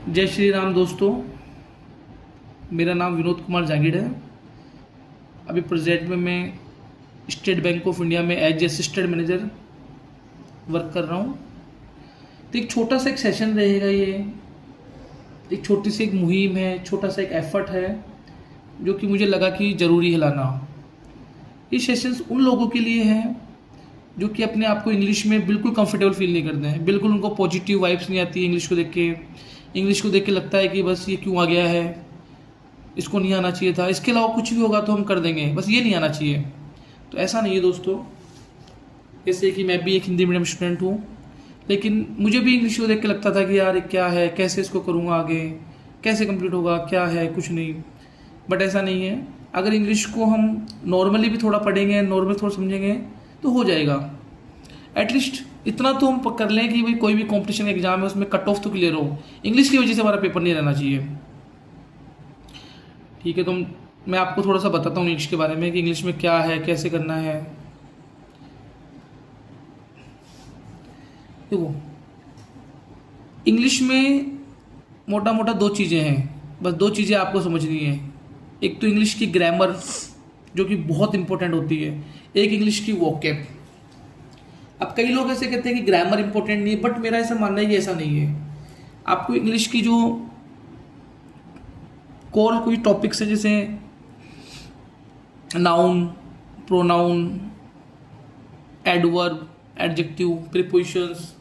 जय श्री राम दोस्तों। मेरा नाम विनोद कुमार जांगीड़ है। अभी प्रेजेंट में मैं स्टेट बैंक ऑफ इंडिया में एज असिस्टेंट मैनेजर वर्क कर रहा हूँ। तो एक छोटा सा एक सेशन रहेगा, ये एक छोटी सी एक मुहिम है, छोटा सा एक एफर्ट है जो कि मुझे लगा कि ज़रूरी है लाना। ये सेशंस उन लोगों के लिए हैं जो कि अपने आप को इंग्लिश में बिल्कुल कंफर्टेबल फील नहीं करते हैं, बिल्कुल उनको पॉजिटिव वाइब्स नहीं आती है इंग्लिश को देख के। इंग्लिश को देख के लगता है कि बस ये क्यों आ गया है, इसको नहीं आना चाहिए था, इसके अलावा कुछ भी होगा तो हम कर देंगे, बस ये नहीं आना चाहिए। तो ऐसा नहीं है दोस्तों। जैसे कि मैं भी एक हिंदी मीडियम स्टूडेंट हूँ, लेकिन मुझे भी इंग्लिश को देख के लगता था कि यार क्या है, कैसे इसको करूँगा, आगे कैसे कंप्लीट होगा, क्या है, कुछ नहीं। बट ऐसा नहीं है। अगर इंग्लिश को हम नॉर्मली भी थोड़ा पढ़ेंगे, नॉर्मल थोड़ा समझेंगे तो हो जाएगा। एटलीस्ट इतना तो हम कर लें कि भाई कोई भी कंपटीशन एग्जाम है उसमें कट ऑफ तो क्लियर हो। इंग्लिश की वजह से हमारा पेपर नहीं रहना चाहिए। ठीक है, तो मैं आपको थोड़ा सा बताता हूँ इंग्लिश के बारे में कि इंग्लिश में क्या है, कैसे करना है। देखो, इंग्लिश में मोटा मोटा दो चीज़ें हैं, बस दो चीज़ें आपको समझनी है। एक तो इंग्लिश की ग्रामर जो कि बहुत इंपॉर्टेंट होती है, एक इंग्लिश की वोकैब। अब कई लोग ऐसे कहते हैं कि ग्रामर इंपॉर्टेंट नहीं है, बट मेरा ऐसा मानना है कि ऐसा नहीं है। आपको इंग्लिश की जो कोर कोई टॉपिक्स है, जैसे noun, pronoun, adverb, adjective, prepositions,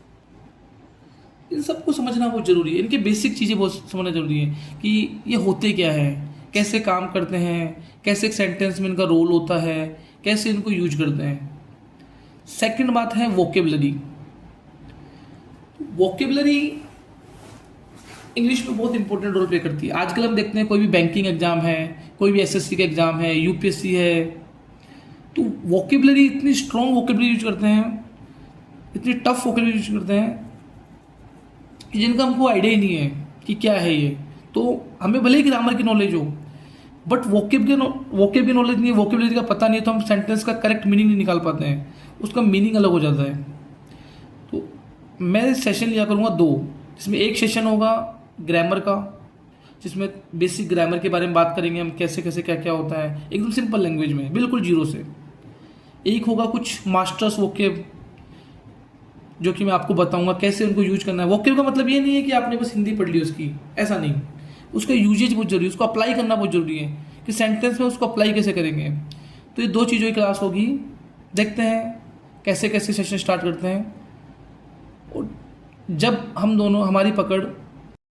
इन सबको समझना बहुत ज़रूरी है। इनके बेसिक चीज़ें बहुत समझना ज़रूरी है कि ये होते क्या है, कैसे काम करते हैं, कैसे एक सेंटेंस में इनका रोल होता है, कैसे इनको यूज करते हैं। सेकंड बात है वोकेबलरी। वोकेबलरी इंग्लिश में बहुत इंपॉर्टेंट रोल प्ले करती है। आजकल हम देखते हैं कोई भी बैंकिंग एग्जाम है, कोई भी एसएससी का एग्जाम है, यूपीएससी है, तो वोकेबलरी इतनी स्ट्रॉन्ग वोकेबलरी यूज करते हैं, इतनी टफ वोकेबलरी यूज करते हैं कि जिनका हमको आइडिया ही नहीं है कि क्या है ये। तो हमें भले ही ग्रामर की नॉलेज हो, बट वोकेब की नॉलेज नहीं है, वोकेबलरी का पता नहीं है, तो हम सेंटेंस का करेक्ट मीनिंग नहीं निकाल पाते हैं, उसका मीनिंग अलग हो जाता है। तो मैं सेशन लिया करूँगा दो, जिसमें एक सेशन होगा ग्रामर का, जिसमें बेसिक ग्रामर के बारे में बात करेंगे हम, कैसे कैसे क्या क्या होता है एकदम सिंपल लैंग्वेज में, बिल्कुल जीरो से। एक होगा कुछ मास्टर्स वोकेब, जो कि मैं आपको बताऊंगा कैसे उनको यूज करना है। वोकेब का मतलब ये नहीं है कि आपने बस हिंदी पढ़ ली उसकी, ऐसा नहीं। उसका यूजेज बहुत जरूरी है, उसको अप्लाई करना बहुत जरूरी है कि सेंटेंस में उसको अप्लाई कैसे करेंगे। तो ये दो चीज़ों की क्लास होगी। देखते हैं कैसे कैसे सेशन स्टार्ट करते हैं, और जब हम दोनों हमारी पकड़